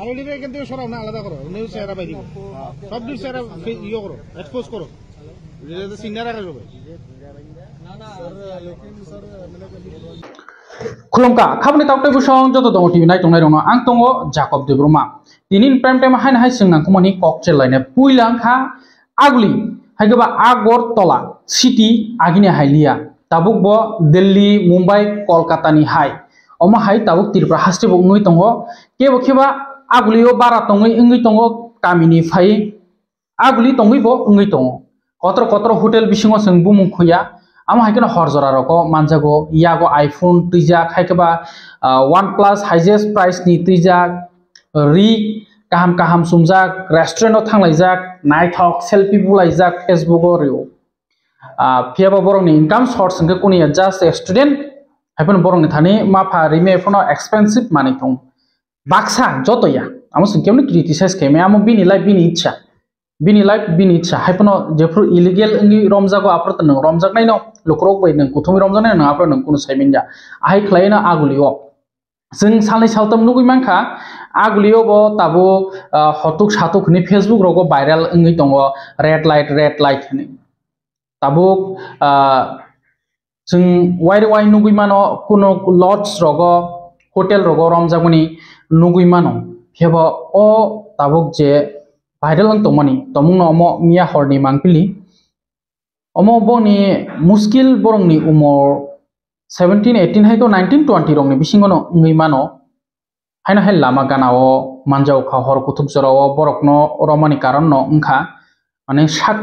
আইডিটা এখান থেকে সরাও না, আলাদা করো, নিউজ চেহারা বাইরে সব নিউজ চেহারা ইয়ে করো, এক্সপোজ করো, সিনিয়র রাখা যাবে। खुलुमका खाबनि तावटे बुसं जतो दङ टिभि नाय तंनाय रंनो आं तंगो जाकब देब्रुमा दिनिन प्राइम टाइम हाइन हाय सिंनांखुमानि ककटेल लायने पुइलांखा आगुलि हायगोबा आगरतला सिटी आगिनि हायलिया ताबुक बो दिल्ली मुंबई कलकातानि हाय अमा हाय ताबुक त्रिपुरा हास्टेबो उङै तंगो केबो केबा आगुलियो बारा तङै उङै तंगो गामिनि फाय आगुलि तङै बो उङै तंगो कतर कतर होटेल बिसिङो जों बुमुखुया आमा हायकेन हरजरा रको मानजागो यागो आईफोन तुइजा खायकेबा OnePlus हाइजेस्ट प्राइस नि तुइजा रि काहाम काहाम सुमजाक रेस्टुरेंट थांलायजाक नायथक सेल्फी बुलायजाक फेसबुक रिउ फियाबा बरंनि इनकाम सोर्स संके कोनिया जस्ट स्टूडेंट हायफोन बरंनि थानि माफा रिमे फनो एक्सपेंसिव मानि थं बाक्सा जतया आमो संकेमनो क्रिटिसाइज केमे आमो बिनि लाइफ बिनि इच्छा बिनि लाइफ बिनि इच्छा हायफोनो जेफोर इलिगेल इंगि रमजागो आप्रत नों रमजाक नायनो लुक्रक बाय नों कुथुमि रमजाक नायनो आप्रत नों कुनु साइमिनजा आहाय खलायना आगुलियो जों सानै सालतम नुगै मानखा आगुलियो बो ताबो हतुक सातुक नि फेसबुक रगो भाइराल इंगि दङ रेड लाइट नि ताबो जों वाइ नुगै मानो कुनु लॉज रगो होटेल रगो रमजागनि नुगै मानो फेबो ओ ताबुक जे भाइरल अंग तमनि तमुनो अमो मिया हरनि मांपिली अमो बोनी मुश्किल बरंनि उमर 17 18 है तो 19 20 रंगनि बिसिंगनो उङै मानो हायना हाय लामा गानाओ मानजाव खा हर कुथुब जराओ बरकनो रमानि कारण न उंखा माने साक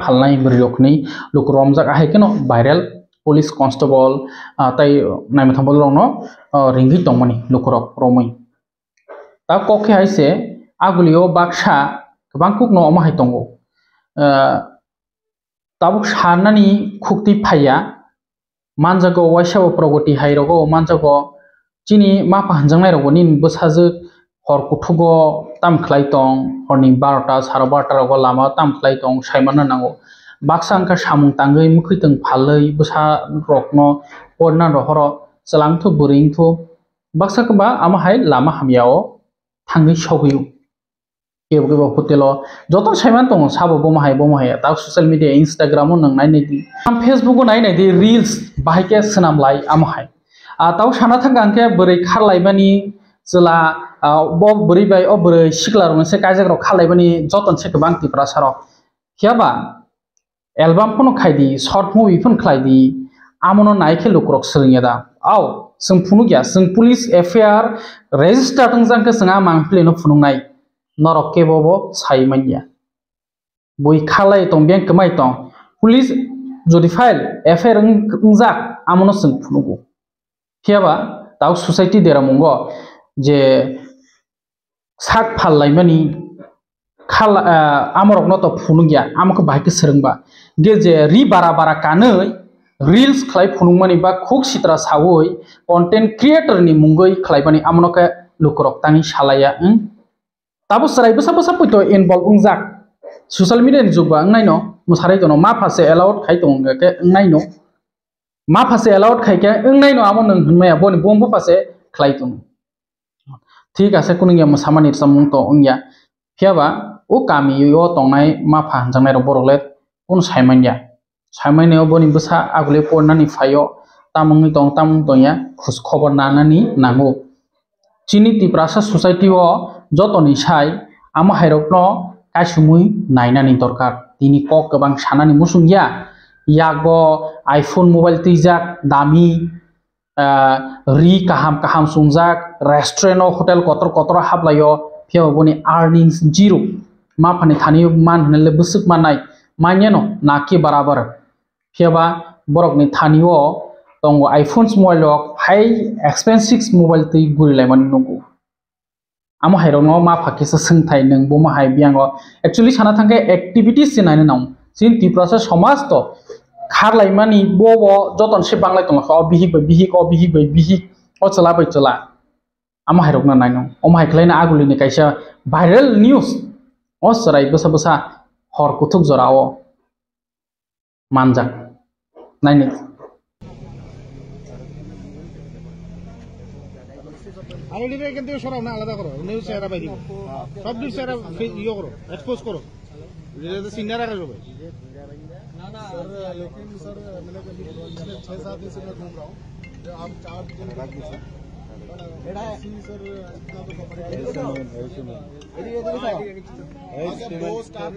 फालनाय बरियकनि लुक रमजाक हायकेनो भाइरल पुलिस कांस्टेबल ताई नायमथांबल रंनो रिंगि तमनि लुकरक रमै ता कखे हायसे आगुलियो बाक्सा गोबां कुकनो अमाहाय तंगो ताबुक साननानि खुक्ति फाया मानजागो वाइसाबो प्रगति हायरगो मानजागो चिनि माफा हंजांनाय रगो निन बसाजो हर कुथुगो तामख्लाय तं हरनि 12टा 12:30 रगो लामा तामख्लाय तं सायमान नांगो बाक्सा अंका सामुं तांगै मुखैतों फालै बसा रकनो पड़ना रहर चलांथु बुरिंथु बाक्सा कबा आमाहाय लामा हामियाओ थांगै सगैयो केबो होटेल जत साइमान दङ साबो बमाहाय दा सोशल मीडिया इंस्टाग्राम नों नायनायदि फेसबुक नायनायदि रिल्स बाहायके सोनामलाय आमाहाय ताव साना थांगा आंके बोरै खारलायबानि जला ब बोरै बाय अ बोरै सिक्लार मोनसे कायजाग्राव खारलायबानि जतन से गोबां तिफ्रा सार हियाबा एलबाम फनो खायदि शर्ट मुभि फन खायदि आमनो नायखे लुक्रक सोलिया आव जों फुनु गया जों पुलिस एफआईआर रेजिस्टार तंजांके जोंहा मांफ्लेनो फुनुंनाय नरक के बोबो साइमानिया बय खालाय तं बेंक माय तं पुलिस जदि फाइल एफआईआर जाक आमनो जों फुनुगो हियाबा दाउ सोसाइटी देरा मंगो जे साक फाललायमानि खाला आमरक न तो फुनु गया आमको बाहायके सोरंबा गे जे रि बारा कानै रिल्स खलाय फुनुंमानि बा खुक सित्रा सावै कंटेंट क्रिएटर नि मुंगै खलायबानि आमनोके लुक्रक तानि सालाया ताबो सराय बसा पयतो इनवॉल्व उंजाक सोशल मीडिया नि जुगबा नायनो मुसारै दनो मा फासे अलाउड खाय दं के नायनो मा फासे अलाउड खायके नायनो आमो नों हनमाया बनि बमबो फासे खलाय दं ठीक आसे कुनिया मसामानि समूं तो उंया फियाबा ओ कामियो तंनाय मा फा हंजांनाय र बरले उन सायमानिया बनि बसा आगुले पड़नानि फायो तामुंनि तंया खुस खबर नानानि नांगो चिनि तिप्रासा सोसाइटी ओ जतनि साय आमा हायरकनो कासुमुय नायनानि दरकार दिनि कक गोबां सानानि मुसुंगिया यागो आईफोन मोबाइल तुइजाक दामी रि काहाम सुंजाक रेस्टुरेंट होटेल कतर हाबलायो फियाबोनि अर्निंग्स जीरो माफानि थानि मान हनले बसुक मानाय मान्यानो नाके बराबर फियाबा बरकनि थानिओ दंगो iPhones mobile high expensive mobile तुइ गुरिलायमानि नंगो आमो हायरनो मा फाकेसो सोंथाय नों बमाहाय बियांगो एक्चुअली साना थांगे एक्टिविटीज सिनायनो नाव सिन तिप्रासा समाज तो खारलायमानि बो जतन से बांलाय तंख बिहिक अ चला आमो हायरकनो नायनो अमा हायखलायना आगुलिनि कायसा भाइरल न्यूज अ सराय बसा हर कुथुक जराओ मानजाक नायनो আইডি কিন্তু সরাও না আলাদা করো নিউজ চেহারা বাইরে সব নিউজ চেহারা ইয়ে করো এক্সপোজ করো এটা সিনিয়র রাখা যাবে ना ना सर लेकिन सर मैंने पिछले 6-7 दिन से मैं घूम रहा हूँ आप 4 दिन सर इतना तो दो स्टाफ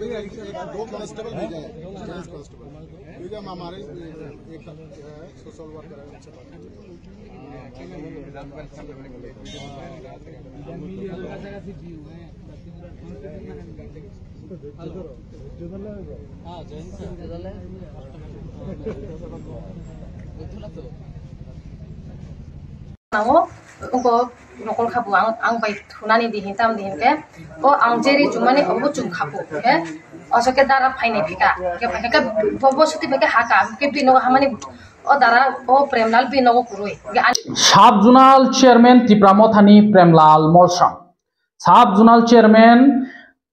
दो कांस्टेबल भेजा है कांस्टेबल ठीक है हमारे एक सोशल वर्कर अच्छा Namo uko nokol khabu ang bai thunani dihin tam dihin ke o ang jeri jumani obo chung khabu ke oso ke dara phaine phika ke phaka ke bobo suti beke haka ke bino hamani o dara o premlal bino ko kurui sub zonal chairman টিপ্রামথানি Premlal Molsom sub zonal chairman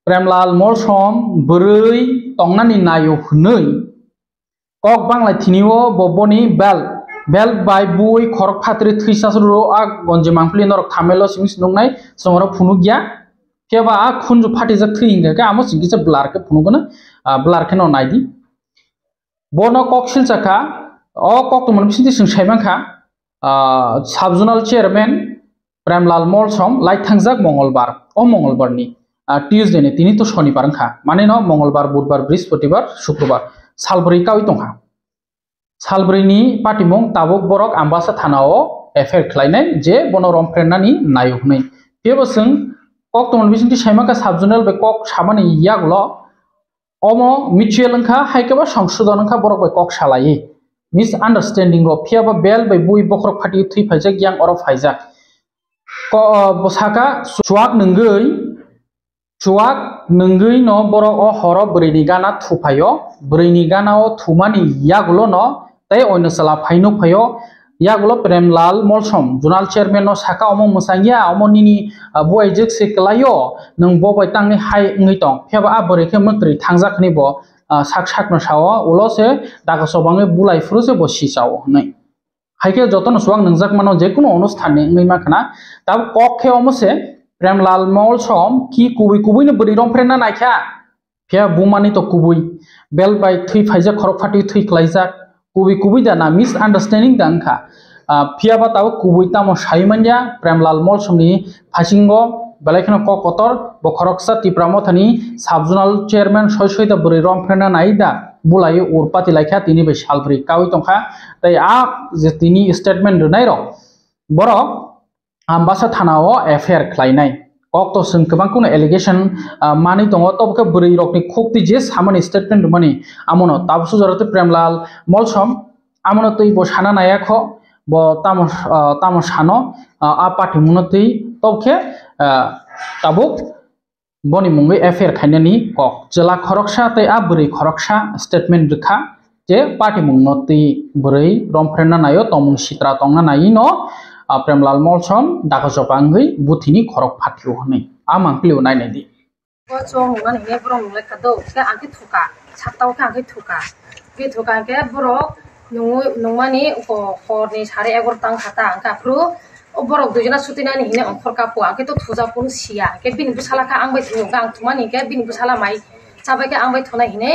Premlal Molsom বরৈ তংনানি নায়ো হनै কক বাংলা থিনিও ববনি বেল বাই বুই খরক ফাত্রি থৈসাসরো আ গঞ্জে মাংফলি নরক থামেলো সিমিস নংনাই সমর ফুনুগিয়া কেবা আ খুনজু ফাটি জাক থৈঙ্গে কে আমো সিংকিসে ব্লারকে ফুনুগনা ব্লারকে ন নাইদি বনো কক সিলচাকা অ কক তো মন বিসিতি সিং সাইমাংখা sub zonal chairman Premlal Molsom লাই থাংজাক মঙ্গলবার ও মঙ্গলবারনি টিউজडे ने तिनी तो शनिबार खा माने न मंगलबार बुधबार बृहस्पतिबार शुक्रबार सालब्रै कावि दंहा सालब्रैनि पाटिमं ताबुक बरक आम्बासा थानाव एफआईआर खलायनाय जे बनो रमफ्रेनानि नायहनै बेबोसों कक तमन बिसिंति साइमाका साबजुनाल बे कक सामानि यागल अमो मिचुएल अंखा हाइकेबा संशोधन अंखा बरक बे कक सालायै मिस आन्डारस्टेन्डिंग रो फियाबा बेल बे बुइ बखरक फाटि थै फाइजा ग्यां अर फाइजा क बसाका Cuak nenggui no borok o horo berini gana thupayo berini gana o thumani yagulo no tai oino sala phaino phayo yagulo Premlal Molsom Zonal Chairman no saka omo musangya omo nini buai jek seklayo nang bobai tangni hai ngi tong pheba a bore ke mantri thangjakni bo sak no sawo ulo se daga sobange bulai fruse bo sisawo nei haike jotono suang nangjak mano je kono অনুষ্ঠানে ngi makna tab kokhe omo se Premlal Molsom ki kubui no beri romfrena naikha phia bumani to kubui bel bai thui phaija khorok phati thui klaijak kubui da na misunderstanding dangkha phia ba taw kubui tamo saimanya Premlal Molsom ni phasingo belaikhono kokotor bo khoroksa tipramothani subjonal chairman soita beri romfrena naida bulai urpati laikha tini be salbri kawi tongkha tai a je tini statement donai ro borok Ambassa थानाव FIR खलायनाय कक तो जों गोबां कोनो allegation मानि दङ तबके बोरै रकनि खुक्ति जे सामानि स्टेटमेन्ट मानि आमनो ताबसु जरते Premlal Molsom आमनो तै बो साना नायाख बो तामो सानो आ पार्टी मुनतै तबके ताबुक बनि मुंगै एफआईआर खायनानि कक जिल्ला खरकसा तै आ बोरै खरकसा स्टेटमेन्ट रेखा जे पार्टी मुंगनतै बोरै रमफ्रेना नायो तमुं सित्रा तंना नायि न Premlal Molsom daga jopangai buthini khorok phatio hनै amangklio nainai di ko chong ngan ne borong le khado ke angki thuka chaptaw ke angki thuka ke thuka ke borok nungmani ko khorni 11:30 tang khata angka pru o borok dujina sutinani hine ongkhor kapo angki to thuja pun sia ke bin busala ka angbai thu gang thumani ke bin busala mai chabai ke angbai thona hine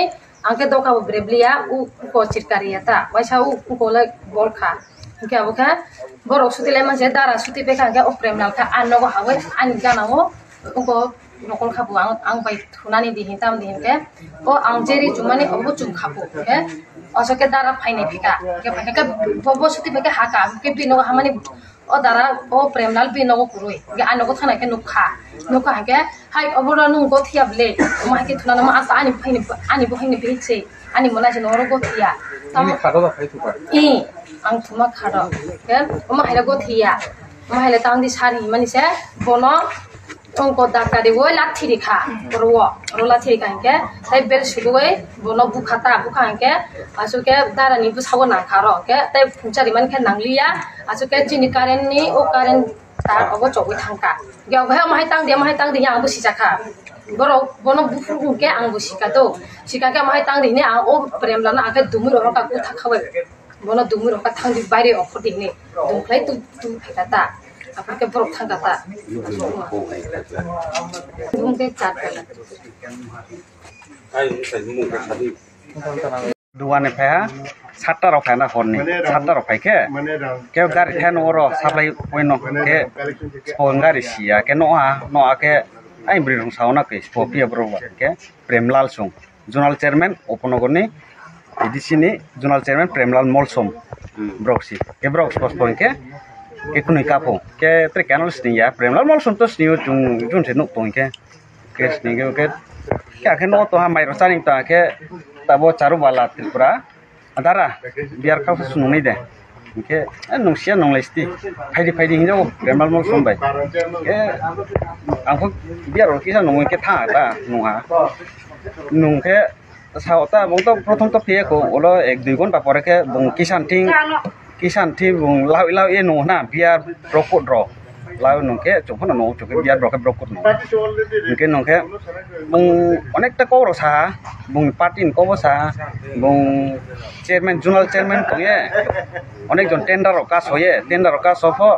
angke doka breblia u ko chirkariata waisa u ko le borkha ke aboka borok sutile manje dara suti peka ke o Premlal ka annogo hawe ani ganao ko nokol khabu ang bai thunani dihin tam dihin ke o ang jeri jumani obo chung khabu ke oso ke dara phaine phika ke phaka ke bobo suti peka haka ke bino hamani o dara o Premlal bino ko kurui ke annogo thana ke nukha ke hai obora nu go thiable ma ke thunana ma asa ani bohine biche ani mona je noro go thia tam khado da phai thuka ang thuma khado ke oma haila go thia oma haila tangdi sari mani se bono ongko dakari wo lathi rikha ro lathi kanke sai bel sugoi bono bukhata bukhanke asuke darani busago na kharo ke tai phunchari man ke nanglia asuke jini current ni o current tar obo chogui thangka gyaw gha ma hai tang de yang bu sijaka bono bufu ke ang bu sikato sikake ma hai tang de ne ang o Premlal na ake dumur ro ka ku thakhawe bono dumur ka thangdi baire offer dine dumklai tu phekata apa ke borok thang kata mungkin cat kala dua ne pha satta rok pha na honni satta rok pha ke gari than oro saplai poino ke spon gari sia ke no a ke ai bri rong sauna ke spopia bro ke premlal sung zonal chairman oponogoni edisini zonal chairman premlal molsom broksi ke broks pos point ke kunui kapo ke tre canal sni ya premlal molsom to sni jun se no point ke sni ke ke no to ha mai ro saning ta ke tabo charu bala tripura adara biar kau sunung ni deh ke nung sia nung lesti faidi hinjau premlal molsom bai ke angko biar kita nung ke tha ta nung ke sao ta bong to prothom to phe ko olo 1-2 gon pa pore ke bong kisan thi bong lau e no na biar brokot ro lau nung ke chopon no choke biar brokot no ke nung ke bong onekta ko ro sa bong partin ko sa bong chairman zonal chairman ko ye onek jon tender ro ka soye tender ro ka sofo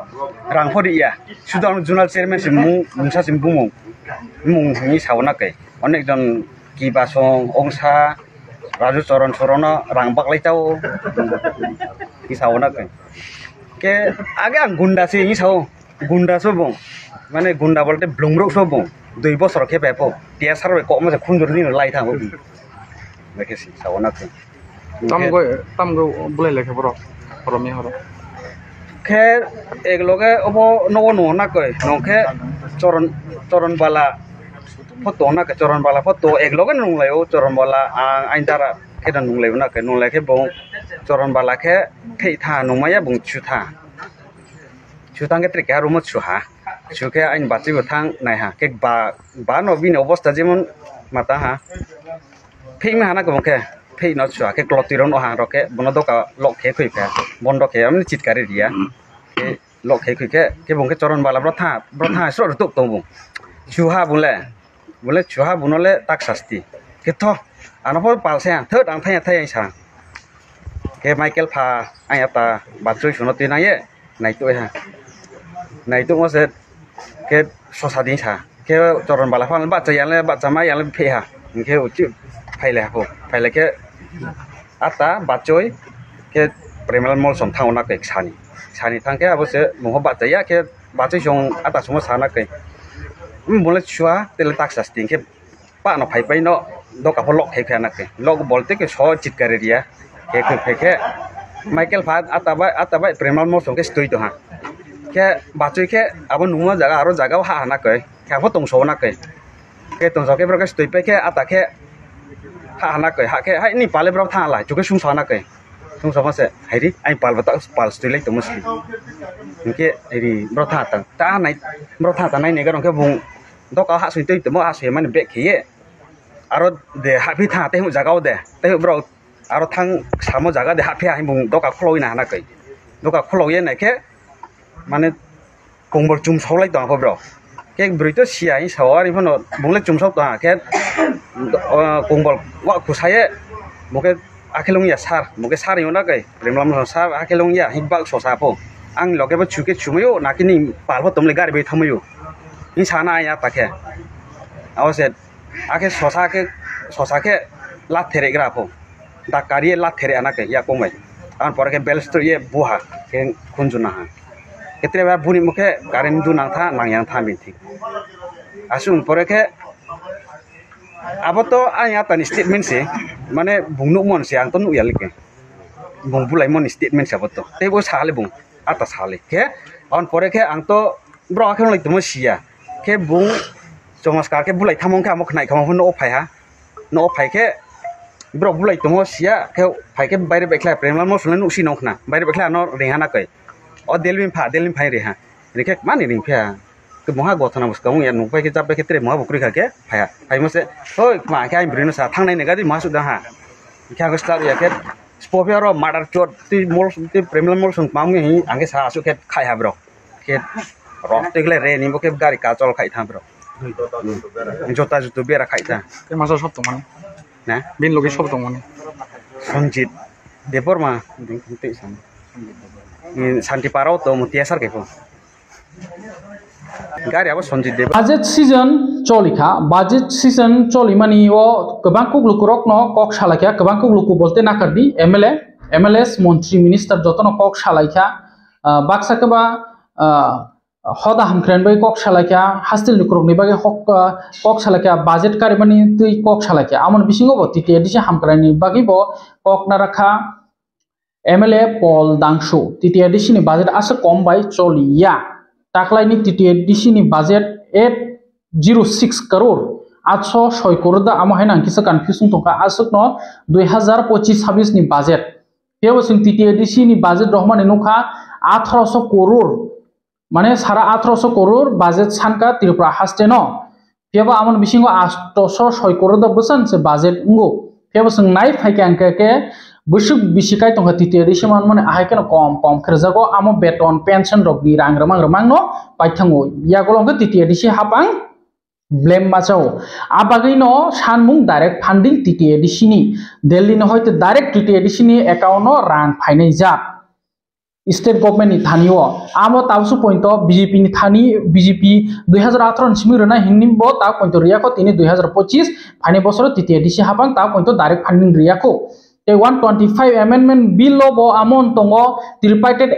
rangpho dia sudan zonal chairman sim mungsa sim bumung ni sauna ke onek jon ki basong ongsa raju coron sorono rangbak lai tau ki sauna ke age ang gunda se ni sao gunda so bong mane gunda bolte blungrok so bong 2 বছর ke bepo tia sar ko ma khunjur ni lai thang bo beke si sauna ke tamgo bulai lekhe bro mi horo ke egloge obo no na ko no ke coron bala foto na ke coron bala foto egloge nung lai o coron bala ain dara ke dan nung lai na ke nung lai ke bong coron bala ke thei tha nung maya bong chu tang ke trik haru mo chu ha chu ke ain bachi bo thang nai ha ke ba no bin অবস্থা যেমন mata ha thei ma na ko ke thei no chu ke klotiron o ha ro ke bono doka lok ke khoi ka bondo ke amni chitkare dia ke lok ke khoi ke bong ke coron bala bro tha sro ru tok tong bong chu ha bole chu ha bunole tak sasti ke tho ano pol pal se third ang thai sa ke Michael pha ai ata batoi sunoti na ye nai to mo se ke sosadi sa ke coron bala phan ba chama yang le phe ha ke uchi phaile ke ata batoi ke premlal molsom thauna ke sani thang ke abose mo ba chaya ke batoi song ata sumo sana ke bole chua tele tak sasti ke pa no phai pai no do ka lok he khana ke lok bolte ke so chit kare dia ke Michael pha ata ba premlal molsom ke stoi to ha ke batoi ke abo nungma jaga aro jaga ha na ke kha tong so na ke tong so ke bro ke stoi pe ke ata ke ha na ke ha ke hai ni pale bro tha la chu ke sung sa na ke sung sa ma se hai ri ai pal stoi lai to musli ke ri bro tha ta nai bro tha ta nai ne ga rong ke bung do ka ha sui toi to mo ha se man be khiye aro de ha phi tha te hu jaga de te bro aro thang samo jaga de ha phi ai bung do ka khloi na ke do ka khloi ye na ke mane kongbor chum saulai to ha bro ke brito sia in sawari phono bungle chum sau ta ke kongbor wa khusaye moke akhelong ya sar moke sar yo na ke premlam sar akhelong ya hibak so sa po ang loke ba chuke chumayo nakini palho tomle gari be thamayo in sana ya ta ke awse ake sosa ke la there gra po da kariye la there ana ke ya komai an por ke belsto ye buha ke khunjuna ha ketre ba buni muke karen du nang tha nang yang tha min thik asun pore ke abato aya tani statement se mane bungnu mon se ang tonu yalike bung bulai mon statement se abato te bo sale bung ata sale ke on pore ke ang to bro akhon lai tumo sia ke bung chamaskar ke bulai thamong ka mo khnai khama no phai ha no phai ke bro bulai tumo sia ke phai ke baire bekla premla mo sulen usi nong khna baire bekla no rehana kai o delvin phai re ha reke mani ring phya ke moha gothana muska ung ya nung pai ke jab ke tre moha bukri kha ke phai mo se hoi ma ke ai brino sa thang nai ne ga di ma su da ha kya ko start ya ke spopia ro murder chot ti mol ti premla mol sung pam ngi ange sa su ke khai ha bro ke ro te gle re ni mo ke gari ka chol khai tha bro jota jutu bera khai tha ke masa sob tong mane na bin loge sob tong mane Sanjit Depor ma ding ti san ni santi parau to mutia sar ke ko गाड़ी अब संजीत देव budget season चलिखा budget season चलिमानी ओ गोबां कुगलुकुरक न कक सालायखा गोबां कुगलुकु बोलते नाकारदि MLA MLAs मंत्री minister जतन कक सालायखा बाक्सा केबा हदा हामख्रेन बै कक सालायखा हास्टेल लुकुरकनि बागे कक सालायखा बाजेट कारिमानि तै कक सालायखा आमन बिसिङाव टिटिए दिसे हामख्रेननि बागे बो कक नाराखा एमएलए पल दांसु टिटिए दिसिनि बाजेट आसे कम बाय चलिया ताकलाइनि टिटिएडिसी नि बाजेट 806 करोड़ 806 करोड़ दा आमो हायना किसा कन्फ्यूजन तंका आसुक न 2025-26 नि बाजेट केबो जों टिटिएडिसी नि बाजेट रहमानि नुखा 1800 करोड़ माने सारा 1800 करोड़ बाजेट सानका त्रिपुरा हास्टे न केबो आमन बिसिङो 806 करोड़ दा बसन से बाजेट उंगो केबो जों नाय फाइके अंके बुसुक बिसिकाय तंका टिटिएडिसी माने आहायकेन कम खरजागो आमो बेतन पेंशन रगनि रां रमां न पाइथांगो यागोलंगो टिटिएडिसी हापां ब्लेम माचाओ आबागै न सानमुं डाइरेक्ट फंडिंग टिटिएडिसी नि दिल्ली न हयतो डाइरेक्ट टिटिएडिसी नि अकाउंट न रां फाइनाय जा स्टेट गवर्नमेंट नि थानियो आमो तावसु पॉइंट बीजेपी नि थानी बीजेपी 2018 सिमि रना हिंनिबो ता पॉइंट रियाको तिनि 2025 फाइने बसर टिटिएडिसी हापां ता पॉइंट डाइरेक्ट फंडिंग रियाको 125 amendment bill bo amon tongo tripartite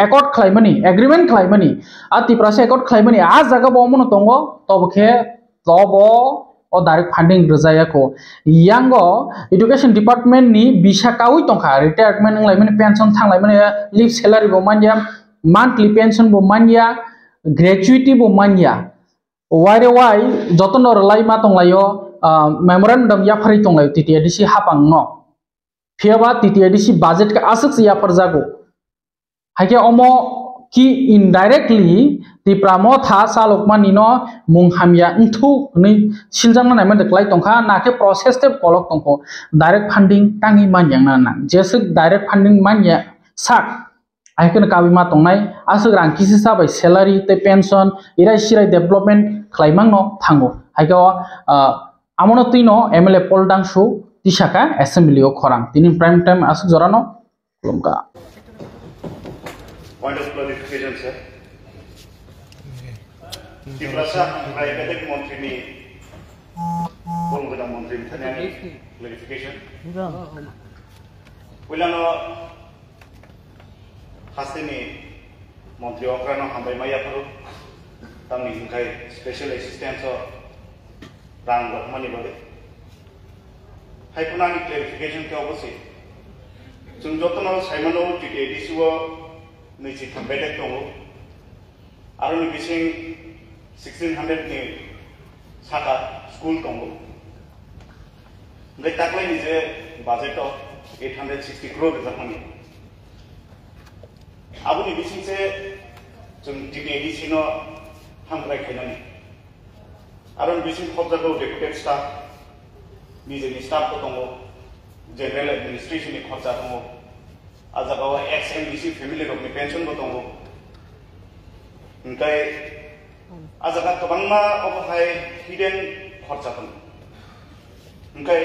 accord khlaimani agreement khlaimani atiprase accord khlaimani a jaga bo amon tongo tobkhe tobo o direct funding rejayako yango education department ni bisakawi tongkha retirement nglai pension thanglai mani leave salary bo manya monthly pension bo manya gratuity bo manya why jotono relai ma tonglayo memorandum yapari tonglayo ttdc hapang no फियाबा TTADC budget का आसक से याफर जागो हाके अमो कि indirectly तिप्रामो था सालकमानि न मुंहामिया उंथु नै सिनजांना नायमा देखलाय तंखा नाके प्रोसेस ते पलक तंखो डायरेक्ट फंडिंग टांगि मानयां ना जेसे डायरेक्ट फंडिंग मानया साक आइकन काबिमा तंनाय आसक रां किसि साबाय सैलारि ते पेंशन इराय सिराय डेभलपमेंट खलायमां न थांगो हाके आमनो तिनो एमएलए पल दांसु Tisaka assembly o khorang tini prime time asuk jorano kulumka point of clarification sir Tiprasa private montri ni bolgana montri ni clarification ulano hasteni montri okrano hambai maya paru tamni kai special assistance o rang lokmani bade हाइपुनानि clarification के अवश्य जों जतन साइमनो TTADC ओ नैथि थांबायदे दङ आरो बिसिं 1600 नि साका school दङ ओमफ्राय दाख्लैनि जे बाजेटआव 860 करोड़ जाखांनि आबुनि बिसिंसे जों टीटीएडीसी न हामग्रायखायनानि आरो बिसिं खबजागौ डेपुटेड स्टाफ निजेनि स्टाफ दङ जनरल एडमिनिस्ट्रेशन नि खर्चा दङ आजागाव एक्सएमबीसी फेमिलि रकनि पेंशन बो दङ ओमफ्राय आजागा गोबांना अबहाय हिडेन खर्चा दङ ओमफ्राय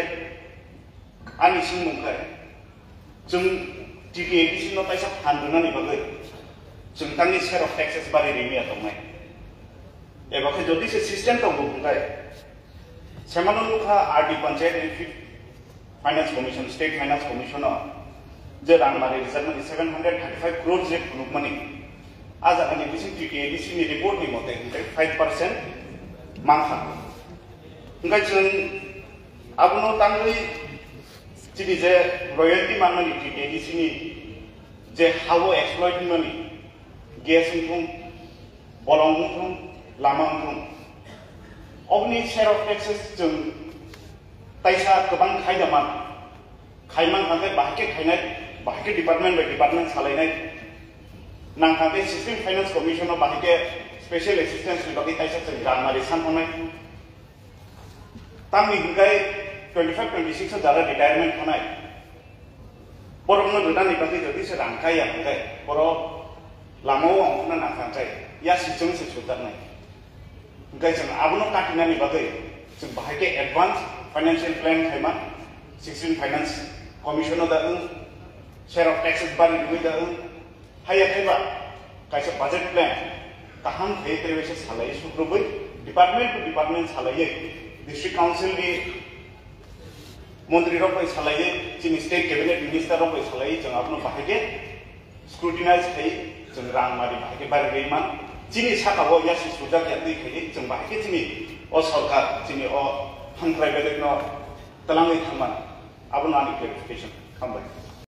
आंनि सिंमोंखाय जों टीटीएडीसी न पैसा फानदोंनानि बागै जों तांनि शेयर अफ टैक्सेस बारि रिमिया दंनाय एबाखै जदि से सिस्टेम दङ ओमफ्राय सेमानुखा RD panchayat finance commission state finance commission जे रांमारि रिजर्व 735 करोड़ जे ग्रुपमानि आजागानि बिसिं टीटीएडीसी नि रिपोर्ट नि मते 5% मांखा ओंखाय जों आबुनो तांगै जिदि जे रयल्टी मानमानि टीटीएडीसी नि जे हाव एक्सप्लॉइट मानि गेस उंथुं बलं उंथुं लामा उंथुं अबनि शेयर अफ टैक्सेस जों पैसा गोबां खायदामान खायमान खांथे बाहाके खायनाय बाहाके डिपार्टमेंट बाय डिपार्टमेंट सालायनाय नांखांथे सिस्टेम फाइनेंस कमिशन बाहाके स्पेशल असिस्टेंस नि बागै पैसा जों रांमारि सानहरनाय तामनि हिंगाय 25-26 जारा रिटायरमेंट थानाय बरमनो गोदाननि बागै जदि से रांखाया हिंगाय बर लामाव अंखना नांखांथाय या सिजों से सुदारनाय ओंखाय जों आबुनो काटिनानि बागै जों बाहायके एडवांस फाइनेंशियल प्लान खायमा 16 फाइनेंस कमिशन दागों शेयर अफ टैक्सेस बारि दुगै दागों हायाखैबा कायसे budget plan kaham thai trevese salai sukrubui department to department salai district council ni মন্ত্রী রকম সালাইয়ে চিনি স্টেট ক্যাবিনেট মিনিস্টার রকম সালাইয়ে जों आपनो बाहायके स्क्रुटिनाइज खाई जों रांमारि बाहायके बारे गैमान चिनि साखाबो यासि सुजा केदै खाई जों बाहायके चिनि अ सरकार चिनि अ हांख्राय बेलेगनो तलाङै थांमान आबो नानि क्लेरिफिकेशन खालामबाय